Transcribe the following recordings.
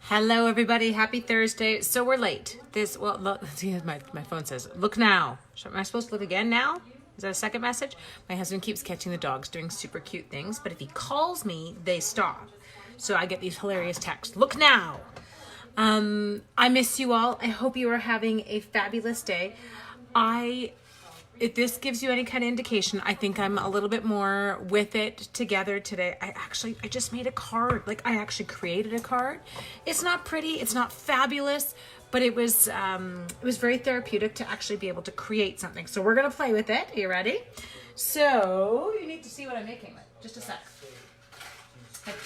Hello, everybody. Happy Thursday. So we're late. Look, my phone says, look now. Am I supposed to look again now? Is that a second message? My husband keeps catching the dogs doing super cute things, but if he calls me, they stop. So I get these hilarious texts. Look now. I miss you all. I hope you are having a fabulous day. If this gives you any kind of indication, I think I'm a little bit more with it together today. I just made a card. I actually created a card. It's not pretty. It's not fabulous, but it was very therapeutic to actually be able to create something. So we're going to play with it. Are you ready? So you need to see what I'm making with. Just a sec.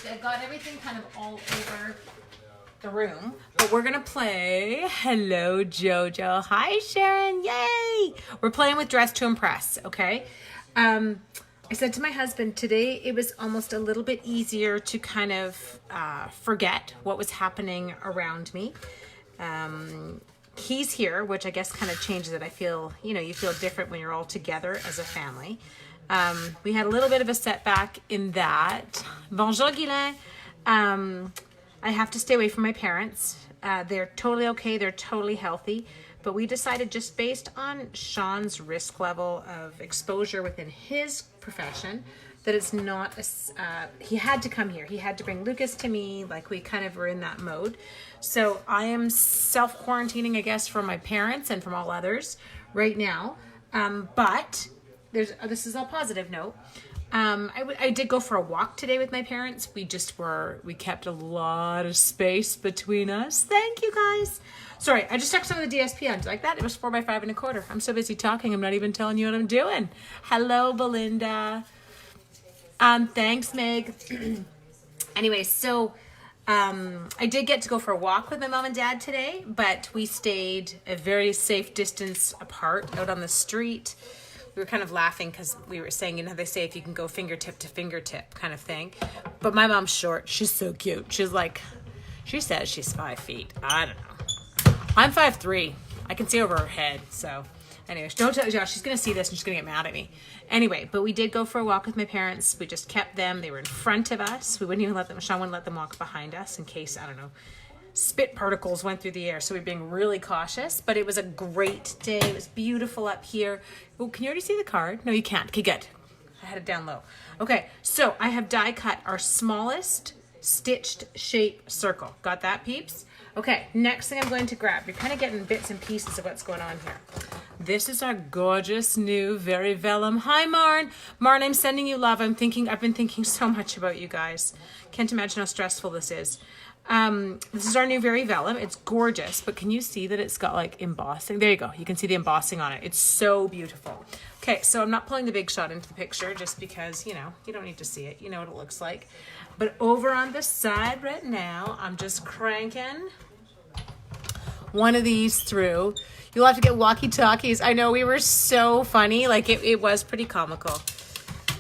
I've got everything kind of all over the room, but we're gonna play. Hello, Jojo. Hi, Sharon. Yay! We're playing with Dress to Impress. Okay. I said to my husband today, it was almost a little bit easier to kind of forget what was happening around me. He's here, which I guess kind of changes it. I feel, you feel different when you're all together as a family. We had a little bit of a setback in that. Bonjour, Guylain. I have to stay away from my parents. They're totally okay. They're totally healthy. But we decided, just based on Sean's risk level of exposure within his profession, that it's not, he had to come here. He had to bring Lucas to me. We kind of were in that mode. So I am self-quarantining, I guess, from my parents and from all others right now. But this is all positive note. I did go for a walk today with my parents. We kept a lot of space between us. Thank you, guys. Sorry, I just texted on the DSP. Do you like that? It was 4 by 5 1/4. I'm so busy talking, I'm not even telling you what I'm doing. Hello, Belinda. Thanks, Meg. Anyway, so I did get to go for a walk with my mom and dad today, but we stayed a very safe distance apart out on the street. We were kind of laughing because we were saying, they say if you can go fingertip to fingertip kind of thing. But my mom's short. She's so cute. She says she's 5 feet. I don't know. I'm 5'3". I can see over her head. So anyways, don't tell Josh. She's going to see this and she's going to get mad at me. Anyway, but we did go for a walk with my parents. We just kept them. They were in front of us. We wouldn't even let them, Sean wouldn't let them walk behind us in case, spit particles went through the air. So we're being really cautious, but it was a great day. It was beautiful up here. Oh, can you already see the card? No, you can't. Okay, good. I had it down low. Okay, so I have die cut our smallest stitched shape circle. Got that, peeps? Okay, next thing I'm going to grab. You're kind of getting bits and pieces of what's going on here. This is our gorgeous new Very Vellum. Hi, Marn. Marn, I'm sending you love. I've been thinking so much about you guys. Can't imagine how stressful this is. This is our new Very Vellum. It's gorgeous, but can you see that it's got embossing? There you go. You can see the embossing on it. It's so beautiful. Okay, so I'm not pulling the big shot into the picture just because, you don't need to see it. You know what it looks like. But over on the side right now, I'm just cranking one of these through. You'll have to get walkie-talkies. I know, we were so funny. It was pretty comical.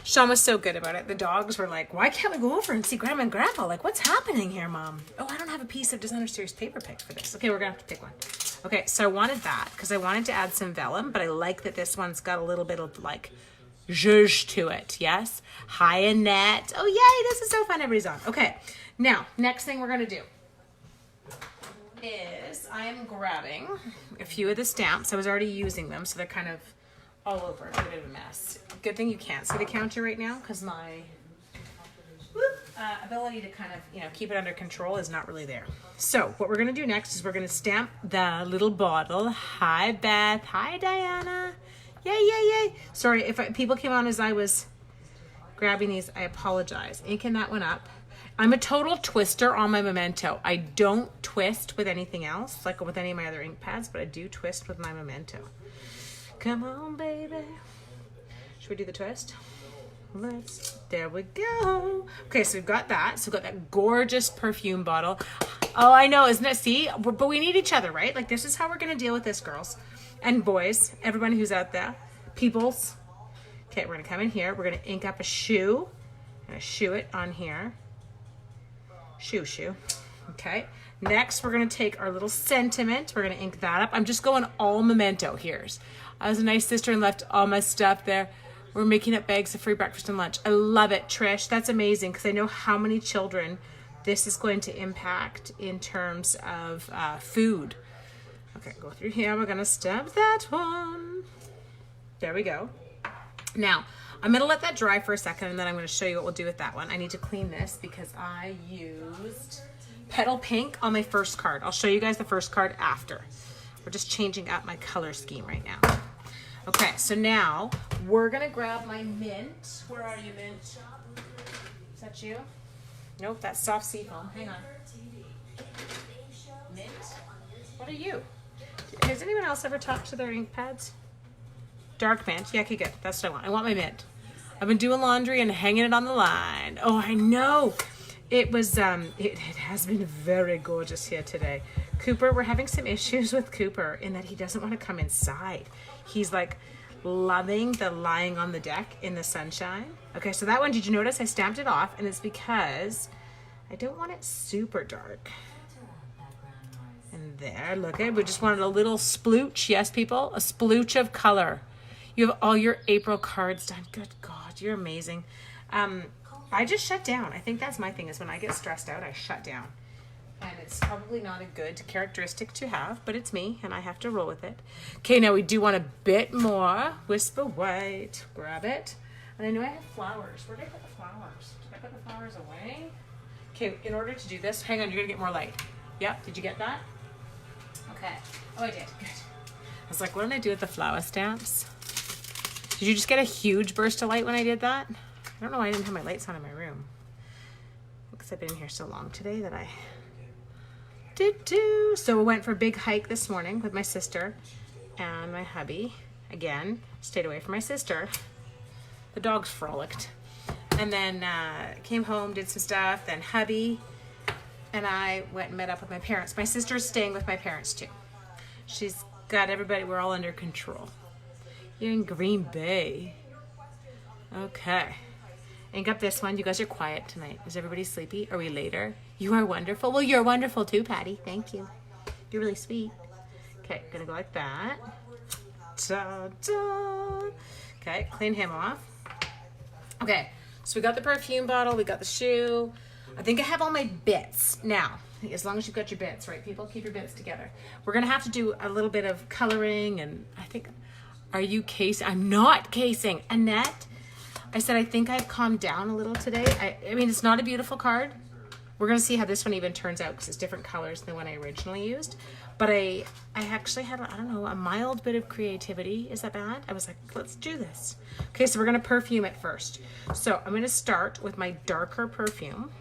Sean was so good about it. The dogs were like, why can't we go over and see Grandma and Grandpa? What's happening here, Mom? Oh, I don't have a piece of Designer Series paper picked for this. Okay, we're going to have to pick one. Okay, so I wanted that because I wanted to add some vellum, but I like that this one's got a little bit of zhuzh to it. Yes? Hi, Annette. Oh, yay, this is so fun. Everybody's on. Okay, now, next thing we're going to do is I am grabbing a few of the stamps. I was already using them, so they're kind of all over. It's a bit of a mess. Good thing you can't see the counter right now because my ability to kind of, keep it under control is not really there. So what we're going to do next is we're going to stamp the little bottle. Hi, Beth. Hi, Diana. Yay, yay, yay. Sorry, if people came on as I was grabbing these, I apologize. Inking that one up. I'm a total twister on my Memento. I don't twist with anything else, like with any of my other ink pads, but I do twist with my Memento. Come on, baby. Should we do the twist? There we go. Okay, so we've got that. So we've got that gorgeous perfume bottle. Oh, I know, isn't it? See? But we need each other, right? This is how we're going to deal with this, girls and boys. Everybody who's out there. Peoples. Okay, we're going to come in here. We're going to ink up a shoe. I'm going to shoe it on here. Shoe. Okay. Next, we're going to take our little sentiment. We're going to ink that up. I'm just going all Memento here. I was a nice sister and left all my stuff there. We're making up bags of free breakfast and lunch. I love it, Trish. That's amazing because I know how many children this is going to impact in terms of food. Okay, go through here. We're gonna stamp that one. There we go. Now, I'm gonna let that dry for a second and then I'm gonna show you what we'll do with that one. I need to clean this because I used Petal Pink on my first card. I'll show you guys the first card after. We're just changing up my color scheme right now. Okay, so now we're gonna grab my mint. Where are you, mint? Is that you? Nope, that's soft seafoam. Hang on. Mint? What are you? Has anyone else ever talked to their ink pads? Dark mint. Yeah, okay, good. That's what I want. I want my mint. I've been doing laundry and hanging it on the line. Oh, I know. It was, it has been very gorgeous here today. Cooper, we're having some issues with Cooper in that he doesn't want to come inside. He's like loving the lying on the deck in the sunshine. Okay, so that one, did you notice I stamped it off? And it's because I don't want it super dark. And there, look at it. We just wanted a little splooch. Yes, people, a splooch of color. You have all your April cards done. Good God, you're amazing. I just shut down. I think that's my thing, is when I get stressed out, I shut down. And it's probably not a good characteristic to have, but it's me, and I have to roll with it. Okay, now we do want a bit more. Whisper White. Grab it. And I know I have flowers. Where did I put the flowers? Did I put the flowers away? Okay, in order to do this, hang on, you're going to get more light. Yep, did you get that? Okay. Oh, I did. Good. I was like, what did I do with the flower stamps? Did you just get a huge burst of light when I did that? I don't know why I didn't have my lights on in my room. Because I've been in here so long today that I did do. So we went for a big hike this morning with my sister and my hubby. Again, stayed away from my sister. The dogs frolicked. And then came home, did some stuff. Then hubby and I went and met up with my parents. My sister's staying with my parents too. She's got everybody, we're all under control. You're in Green Bay. Okay. Ink up this one. You guys are quiet tonight. Is everybody sleepy? Are we later? You are wonderful. Well, you're wonderful too, Patty. Thank you. You're really sweet. Okay, gonna go like that. Ta-da. Okay, clean him off. Okay, so we got the perfume bottle. We got the shoe. I think I have all my bits. Now, as long as you've got your bits, right, people? Keep your bits together. We're gonna have to do a little bit of coloring, and I think, are you casing? I'm not casing. Annette, I said, I think I've calmed down a little today. I mean, it's not a beautiful card. We're going to see how this one even turns out because it's different colors than the one I originally used. But I actually had, I don't know, a mild bit of creativity. Is that bad? I was like, let's do this. Okay, so we're going to perfume it first. So I'm going to start with my darker perfume.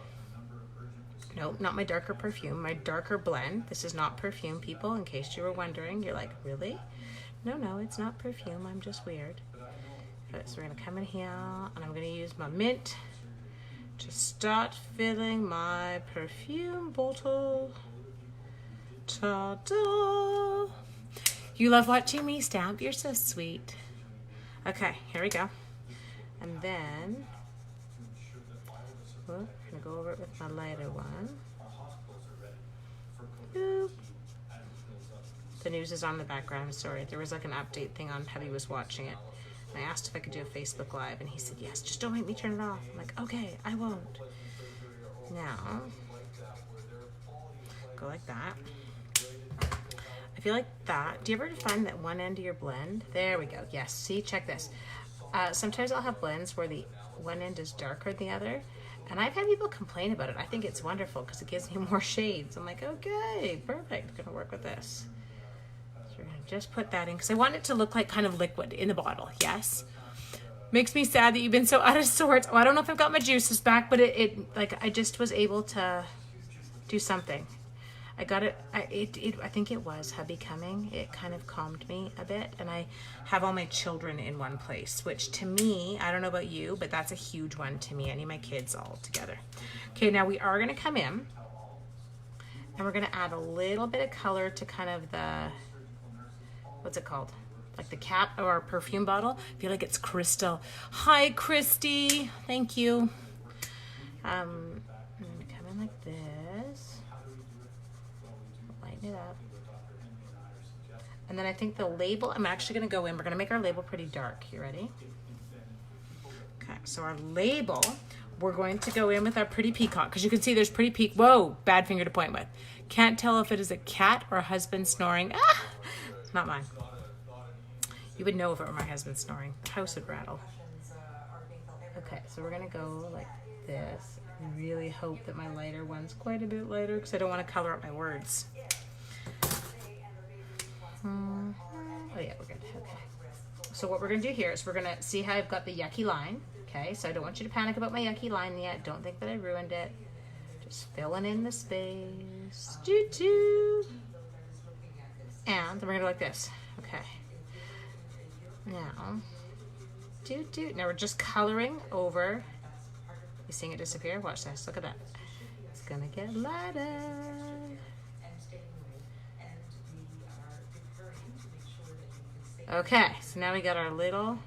No, not my darker perfume, my darker blend. This is not perfume, people, in case you were wondering. You're like, really? No, it's not perfume. I'm just weird. Okay, so we're going to come in here, and I'm going to use my mint to start filling my perfume bottle. Ta-da! You love watching me stamp. You're so sweet. Okay, here we go. And then, I'm going to go over it with my lighter one. Boop. The news is on the background. Sorry, there was like an update thing on. Hubby was watching it. I asked if I could do a Facebook Live, and he said, yes, just don't make me turn it off. I'm like, okay, I won't. Now, go like that. I feel like that. Do you ever find that one end of your blend? There we go. Yes, see, check this. Sometimes I'll have blends where the one end is darker than the other, and I've had people complain about it. I think it's wonderful because it gives me more shades. I'm like, okay, perfect. Gonna work with this. Just put that in because I want it to look like kind of liquid in the bottle. Yes. Makes me sad that you've been so out of sorts. Oh, I don't know if I've got my juices back, but it like I just was able to do something. I got it. I think it was hubby coming. It kind of calmed me a bit, and I have all my children in one place, which to me, I don't know about you, but that's a huge one to me. I need my kids all together. Okay, now we are going to come in, and we're going to add a little bit of color to kind of the, what's it called? Like the cap of our perfume bottle. I feel like it's Crystal. Hi, Christy. Thank you. I'm gonna come in like this. Lighten it up. And then I think the label, I'm actually gonna go in. We're gonna make our label pretty dark. You ready? Okay, so our label, we're going to go in with our pretty peacock, because you can see there's pretty peacock. Whoa, bad finger to point with. Can't tell if it is a cat or a husband snoring. Ah, it's not mine. You would know if it were my husband snoring. The house would rattle. Okay, so we're gonna go like this. I really hope that my lighter one's quite a bit lighter, because I don't want to color up my words. Oh yeah, we're good. Okay. So what we're gonna do here is we're gonna see how I've got the yucky line. Okay, so I don't want you to panic about my yucky line yet. Don't think that I ruined it. Just filling in the space. Doo-doo. And then we're gonna go like this. Okay. Now, doo-doo. Now we're just coloring over. You seeing it disappear? Watch this. Look at that. It's gonna get lighter. Okay, so now we got our little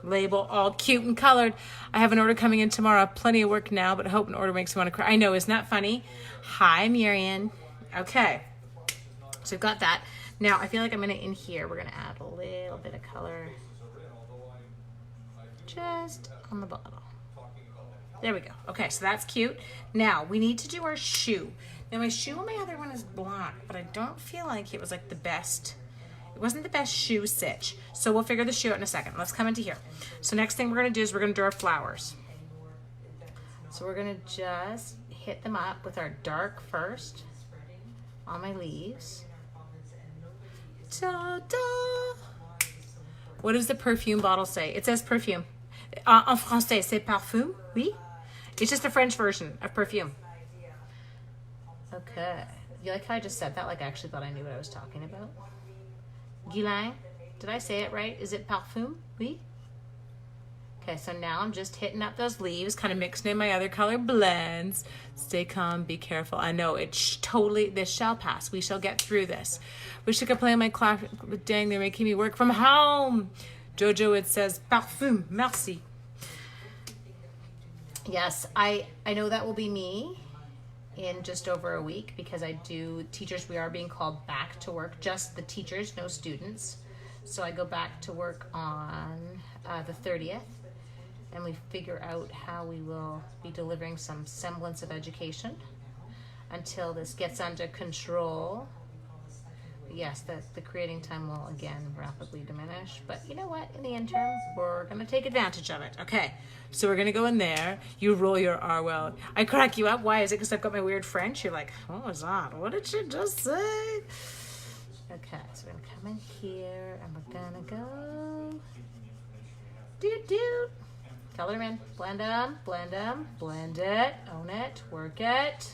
label all cute and colored. I have an order coming in tomorrow. Plenty of work now, but I hope an order makes me want to cry. I know, isn't that funny? Hi, Marian. Okay, so we've got that. Now, I feel like I'm going to, in here, we're going to add a little bit of color just on the bottom. There we go. Okay, so that's cute. Now, we need to do our shoe. Now, my shoe on my other one is black, but I don't feel like it was like the best. It wasn't the best shoe stitch. So we'll figure the shoe out in a second. Let's come into here. So next thing we're going to do is we're going to do our flowers. So we're going to just hit them up with our dark first on my leaves. Ta-da! What does the perfume bottle say? It says perfume. En français, c'est parfum, oui? It's just a French version of perfume. Okay. You like how I just said that? Like I actually thought I knew what I was talking about. Guilain, did I say it right? Is it parfum? Oui? Okay, so now I'm just hitting up those leaves, kind of mixing in my other color blends. Stay calm, be careful. I know, totally, this shall pass. We shall get through this. Wish I could play on my class, but dang, they're making me work from home. Jojo, it says parfum, merci. Yes, I know that will be me in just over a week, because I do, teachers, we are being called back to work, just the teachers, no students. So I go back to work on the 30th, and we figure out how we will be delivering some semblance of education until this gets under control. Yes, the creating time will again rapidly diminish, but you know what? In the interim, we're gonna take advantage of it. Okay, so we're gonna go in there. You roll your R well. I crack you up. Why? Is it because I've got my weird French? You're like, what was that? What did she just say? Okay, so we're gonna come in here and we're gonna go. Doo-doo. Color them in. Blend them, blend them, blend it, own it, work it.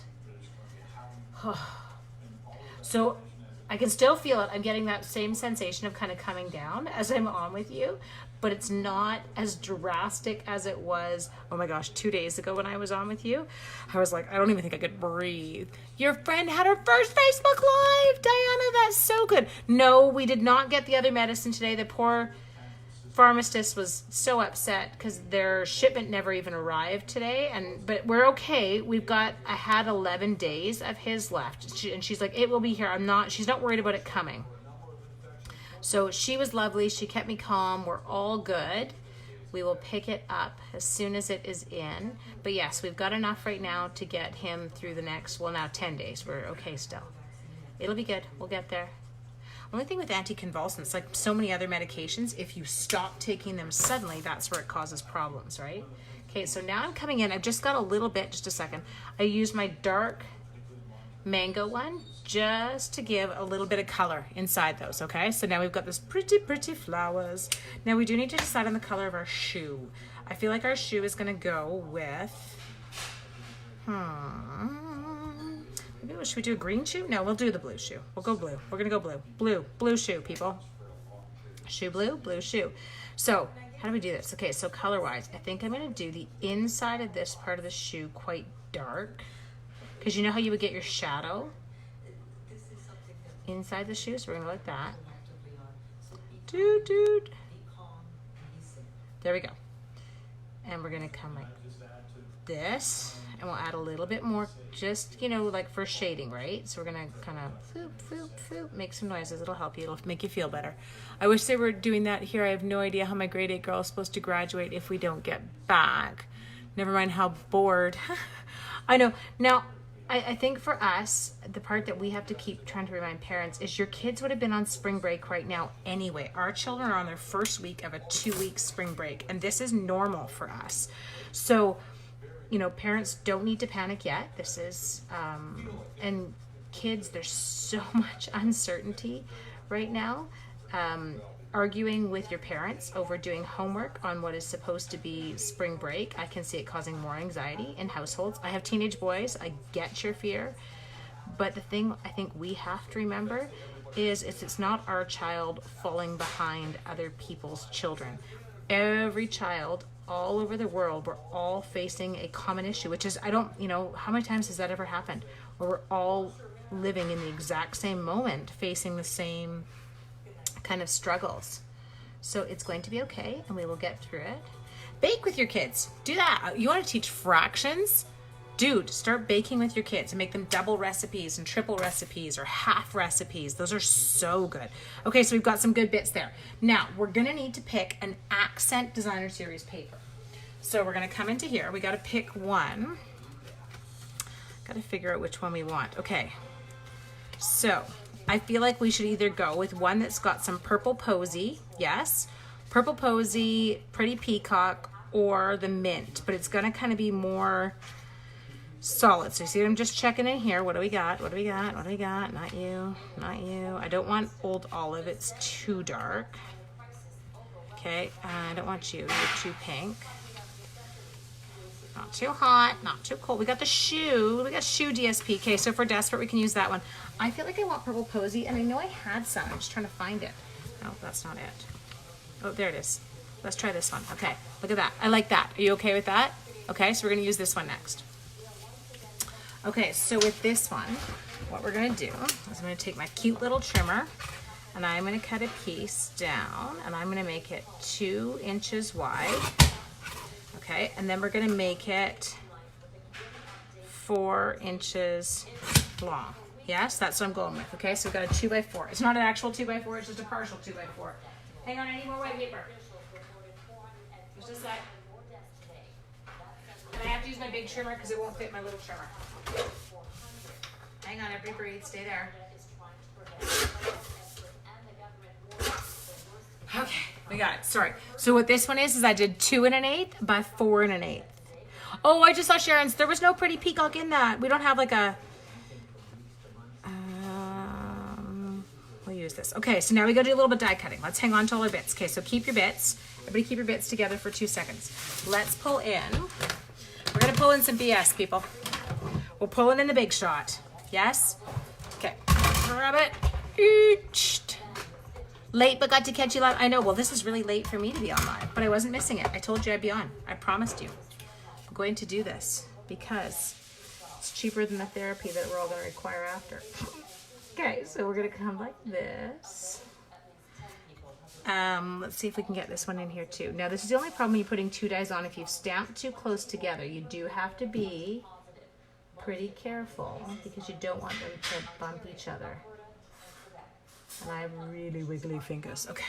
So I can still feel it. I'm getting that same sensation of kind of coming down as I'm on with you, but it's not as drastic as it was, oh my gosh, 2 days ago when I was on with you. I was like, I don't even think I could breathe. Your friend had her first Facebook Live. Diana, that's so good. No, we did not get the other medicine today. The poor pharmacist was so upset because their shipment never even arrived today, but we're okay. I had 11 days of his left, and she's like, it will be here. She's not worried about it coming. So she was lovely. She kept me calm. We're all good. We will pick it up as soon as it is in. But yes, we've got enough right now to get him through the next, now 10 days. We're okay still. It'll be good. We'll get there. Only thing with anticonvulsants, like so many other medications, if you stop taking them suddenly, that's where it causes problems, right? Okay, so now I'm coming in. I've just got a little bit, just a second. I use my dark mango one just to give a little bit of color inside those, okay? So now we've got this pretty, pretty flowers. Now we do need to decide on the color of our shoe. I feel like our shoe is gonna go with, maybe should we do a green shoe? No, we'll do the blue shoe. We'll go blue. We're gonna go blue. Blue shoe, people. Shoe blue, blue shoe. So how do we do this? Okay, so color-wise, I think I'm gonna do the inside of this part of the shoe quite dark, because you know how you would get your shadow inside the shoe? So we're gonna go like that. Dude. There we go. And we're gonna come like this. and we'll add a little bit more, just, you know, like for shading, right? So we're gonna kind of floop, floop, floop, make some noises. It'll help you. It'll make you feel better. I wish they were doing that here. I have no idea how my grade 8 girl is supposed to graduate if we don't get back. Never mind how bored. I know. Now, I think for us, the part that we have to keep trying to remind parents is your kids would have been on spring break right now anyway. Our children are on their first week of a 2-week spring break, and this is normal for us. So, you know, parents don't need to panic yet. This is, and kids, there's so much uncertainty right now. Arguing with your parents over doing homework on what is supposed to be spring break, I can see it causing more anxiety in households. I have teenage boys. I get your fear. But the thing I think we have to remember is it's not our child falling behind other people's children. Every child all over the world, we're all facing a common issue, which is, I don't, you know, how many times has that ever happened? Where we're all living in the exact same moment, facing the same kind of struggles. So it's going to be okay, and we will get through it. Bake with your kids. Do that. You want to teach fractions? Dude, start baking with your kids and make them double recipes and triple recipes or half recipes. Those are so good. Okay, so we've got some good bits there. Now, we're going to need to pick an accent designer series paper. So we're going to come into here. We got to pick one. Got to figure out which one we want. Okay. So I feel like we should either go with one that's got some purple posy, yes, purple posy, pretty peacock, or the mint, but it's gonna kind of be more solid. So you see, I'm just checking in here. What do we got? What do we got? What do we got? Not you, not you. I don't want old olive. It's too dark. Okay, I don't want you. You're too pink. Not too hot, not too cold. We got the shoe. We got shoe DSP. Okay, so if we're desperate, we can use that one. I feel like I want purple posy, and I know I had some. I'm just trying to find it. No, that's not it. Oh, there it is. Let's try this one. Okay, look at that. I like that. Are you okay with that? Okay, so we're going to use this one next. Okay, so with this one, what we're going to do is I'm going to take my cute little trimmer, and I'm going to cut a piece down, and I'm going to make it 2 inches wide. Okay, and then we're gonna make it 4 inches long. Yes, that's what I'm going with. Okay, so we've got a 2x4. It's not an actual 2x4, it's just a partial 2x4. Hang on, I need more white paper. Just a sec. And I have to use my big trimmer because it won't fit my little trimmer. Hang on, everybody breathe, stay there. Okay, we got it. Sorry. So what this one is I did 2 1/8 by 4 1/8. Oh, I just saw Sharon's. There was no pretty peacock in that. We don't have like a. We'll use this. Okay, so now we got to do a little bit of die cutting. Let's hang on to all our bits. Okay, so keep your bits. Everybody keep your bits together for 2 seconds. Let's pull in. We're gonna pull in some BS, people. We're pulling in the big shot. Yes. Okay. Grab it. Late, but got to catch you live. I know, well, this is really late for me to be on live, but I wasn't missing it. I told you I'd be on. I promised you. I'm going to do this because it's cheaper than the therapy that we're all going to require after. Okay, so we're going to come like this. Let's see if we can get this one in here too. Now, this is the only problem when you're putting 2 dies on. If you've stamped too close together, you do have to be pretty careful because you don't want them to bump each other. And I have really wiggly fingers. Okay,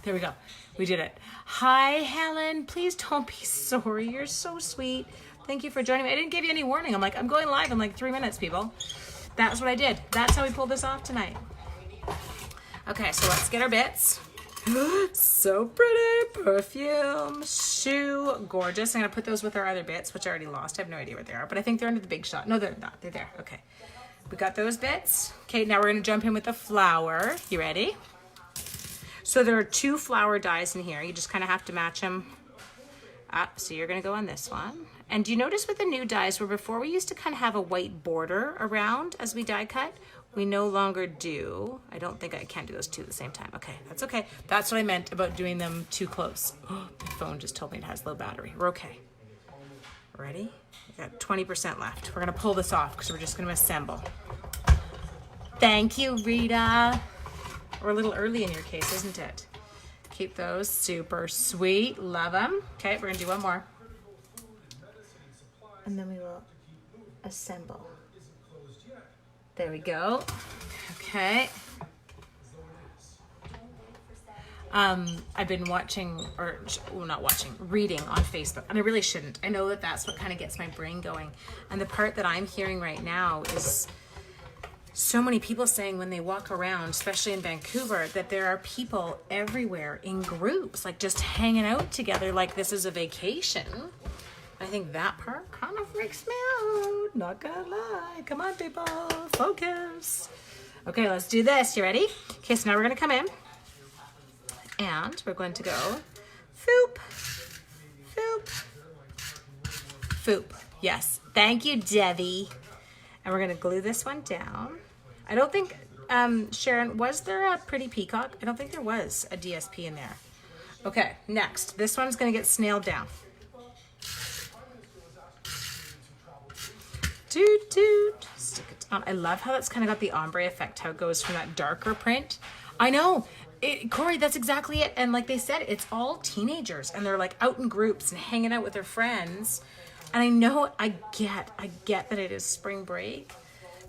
there we go. We did it. Hi, Helen. Please don't be sorry. You're so sweet. Thank you for joining me. I didn't give you any warning. I'm like, I'm going live in like 3 minutes, people. That's what I did. That's how we pulled this off tonight. Okay, so let's get our bits. So pretty. Perfume, shoe, gorgeous. I'm going to put those with our other bits, which I already lost. I have no idea where they are, but I think they're under the big shot. No, they're not. They're there. Okay. We got those bits. Okay, now we're gonna jump in with the flower. You ready? So there are 2 flower dies in here. You just kind of have to match them up. So you're gonna go on this one. And do you notice with the new dies, where before we used to kind of have a white border around as we die cut, we no longer do. I don't think I can do those 2 at the same time. Okay, that's okay. That's what I meant about doing them too close. Oh, my phone just told me it has low battery. We're okay. Ready? We got 20% left. We're gonna pull this off because we're just gonna assemble. Thank you, Rita. We're a little early in your case, isn't it? Keep those super sweet. Love them. Okay, we're gonna do one more. And then we will assemble. There we go. Okay. I've been watching, or well, not watching, reading on Facebook, and I really shouldn't. I know that that's what kind of gets my brain going. And the part that I'm hearing right now is so many people saying when they walk around, especially in Vancouver, that there are people everywhere in groups, like just hanging out together like this is a vacation. I think that part kind of freaks me out. Not gonna lie. Come on, people. Focus. Okay, let's do this. You ready? Okay, so now we're gonna come in. And we're going to go foop, foop, foop. Yes, thank you, Debbie. And we're going to glue this one down. I don't think, Sharon, was there a pretty peacock? I don't think there was a DSP in there. Okay, next. This one's going to get snailed down. Toot, toot. Stick it down. I love how that's kind of got the ombre effect, how it goes from that darker print. I know. Corey, that's exactly it. And like they said, it's all teenagers and they're like out in groups and hanging out with their friends. And I know, I get that it is spring break,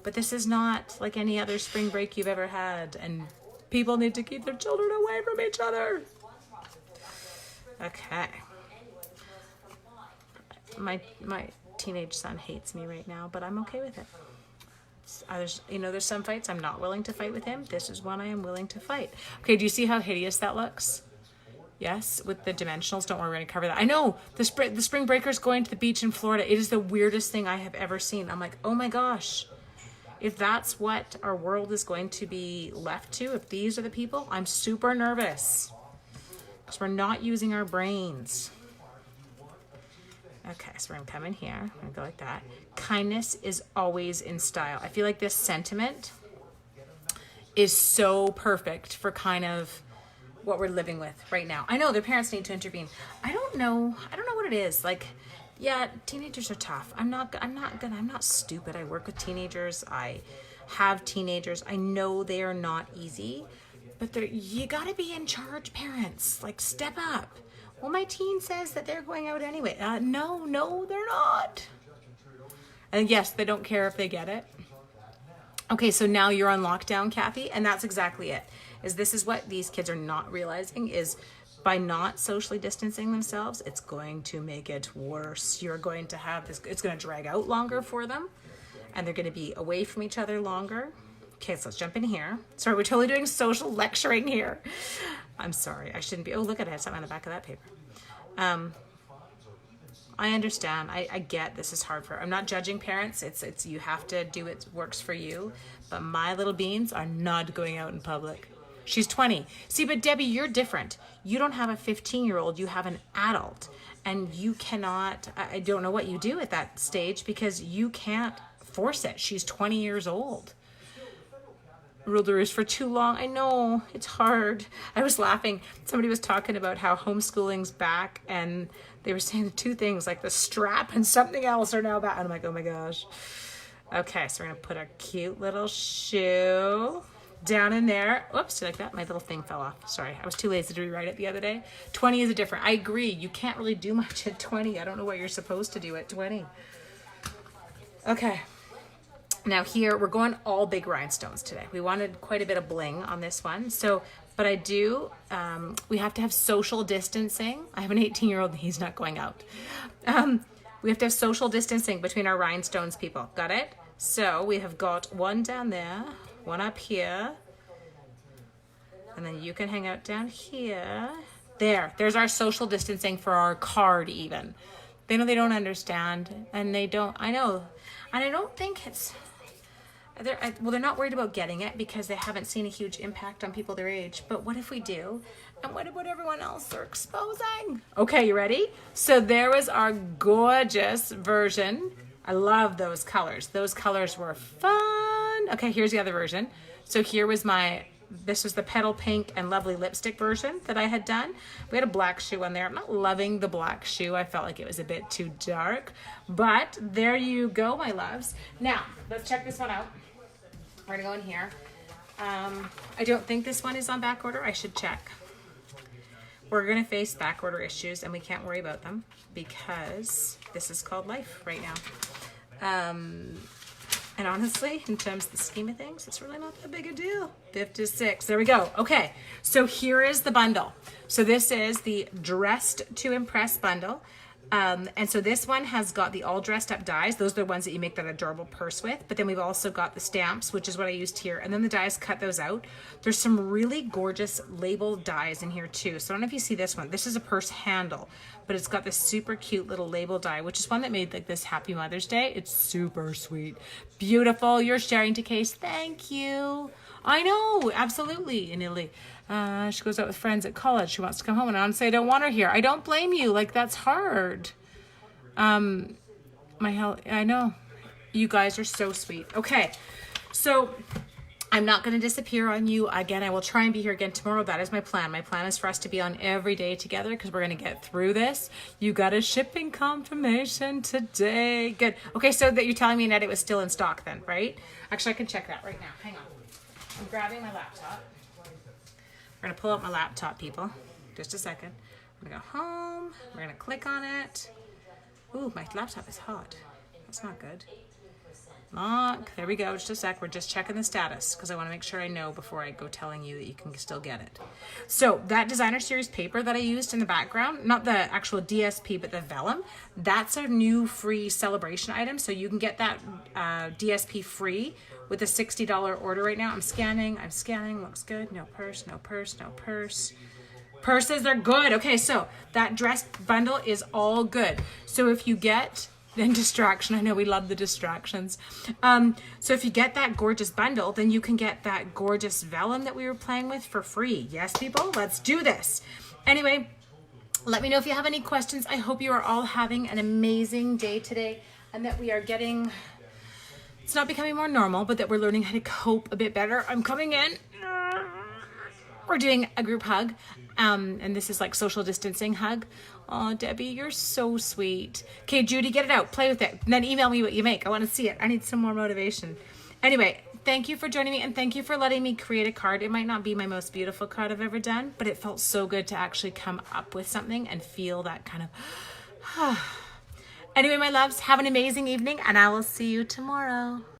but this is not like any other spring break you've ever had. And people need to keep their children away from each other. Okay. My teenage son hates me right now, but I'm okay with it. There's some fights I'm not willing to fight with him. This is one I am willing to fight. Okay, do you see how hideous that looks? Yes, with the dimensionals. Don't worry, we're going to cover that. I know, the spring breakers going to the beach in Florida. It is the weirdest thing I have ever seen. I'm like, oh my gosh. If that's what our world is going to be left to, if these are the people, I'm super nervous. Because we're not using our brains. Okay, so we're going to come in here. We're going to go like that. Kindness is always in style. I feel like this sentiment is so perfect for kind of what we're living with right now. I know their parents need to intervene. I don't know what it is. Like, yeah, teenagers are tough. I'm not stupid. I work with teenagers. I have teenagers. I know they are not easy, but you got to be in charge, parents. Like, step up. Well, my teen says that they're going out anyway. No, they're not. And yes, they don't care if they get it. Okay, so now you're on lockdown, Kathy, and that's exactly it. This is what these kids are not realizing is by not socially distancing themselves, it's going to make it worse. You're going to have this, it's going to drag out longer for them, and they're going to be away from each other longer. Okay, so let's jump in here. Sorry, we're totally doing social lecturing here. I'm sorry, I shouldn't be. Oh, look at it, I have something on the back of that paper. I understand. I get this is hard for. I'm not judging parents. It's you have to do what works for you. But my little beans are not going out in public. She's 20. See, but Debbie, you're different. You don't have a 15-year-old. You have an adult, and you cannot. I don't know what you do at that stage because you can't force it. She's 20 years old. Ruled the roost for too long. I know it's hard. I was laughing. Somebody was talking about how homeschooling's back, and they were saying the two things, like the strap and something else are now back. And I'm like, oh my gosh. Okay, so we're gonna put our cute little shoe down in there. Whoops, like that. My little thing fell off. Sorry, I was too lazy to rewrite it the other day. 20 is a different. I agree. You can't really do much at 20. I don't know what you're supposed to do at 20. Okay. Now here, we're going all big rhinestones today. We wanted quite a bit of bling on this one. So, but I do, we have to have social distancing. I have an 18-year-old and he's not going out. We have to have social distancing between our rhinestones, people. Got it? So we have got one down there, one up here, and then you can hang out down here. There's our social distancing for our card even. They know they don't understand, and they don't, I know, and I don't think it's, they're not worried about getting it because they haven't seen a huge impact on people their age. But what if we do? And what about everyone else they're exposing? Okay, you ready? So there was our gorgeous version. I love those colors. Those colors were fun. Okay, here's the other version. So here was this was the petal pink and lovely lipstick version that I had done. We had a black shoe on there. I'm not loving the black shoe. I felt like it was a bit too dark. But there you go, my loves. Now, let's check this one out. We're gonna go in here. I don't think this one is on back order. I should check. We're gonna face back order issues and we can't worry about them because this is called life right now. And honestly, in terms of the scheme of things, it's really not that big a deal. 56. There we go. Okay. So here is the bundle. So this is the Dressed to Impress bundle. And so this one has got the all dressed up dies. Those are the ones that you make that adorable purse with. But then we've also got the stamps, which is what I used here. And then the dies, cut those out. There's some really gorgeous label dies in here too. So I don't know if you see this one. This is a purse handle, but it's got this super cute little label die, which is one that made like this Happy Mother's Day. It's super sweet. Beautiful. You're sharing to Case. Thank you. I know. Absolutely. In Italy. She goes out with friends at college. She wants to come home, and honestly, I don't want her here. I don't blame you. Like, that's hard. I know. You guys are so sweet. Okay. So I'm not going to disappear on you again. I will try and be here again tomorrow. That is my plan. My plan is for us to be on every day together because we're going to get through this. You got a shipping confirmation today. Good. Okay. So that you're telling me that it was still in stock then, right? Actually, I can check that right now. Hang on. I'm grabbing my laptop. We're going to pull out my laptop, people. Just a second. I'm going to go home. We're going to click on it. Ooh, my laptop is hot. That's not good. Lock. There we go. Just a sec. We're just checking the status because I want to make sure I know before I go telling you that you can still get it. So that designer series paper that I used in the background, not the actual DSP, but the vellum, that's a new free celebration item. So you can get that DSP free with a $60 order right now. I'm scanning. Looks good. No purse, no purse, no purse. Purses are good. Okay, so that dress bundle is all good. So if you get... then distraction. I know we love the distractions. So if you get that gorgeous bundle, then you can get that gorgeous vellum that we were playing with for free. Yes, people, let's do this. Anyway, let me know if you have any questions. I hope you are all having an amazing day today and that we are getting, it's not becoming more normal, but that we're learning how to cope a bit better. I'm coming in. We're doing a group hug. And this is like social distancing hug. Oh, Debbie, you're so sweet. Okay, Judy, get it out. Play with it. And then email me what you make. I want to see it. I need some more motivation. Anyway, thank you for joining me. And thank you for letting me create a card. It might not be my most beautiful card I've ever done, but it felt so good to actually come up with something and feel that kind of... Anyway, my loves, have an amazing evening. And I will see you tomorrow.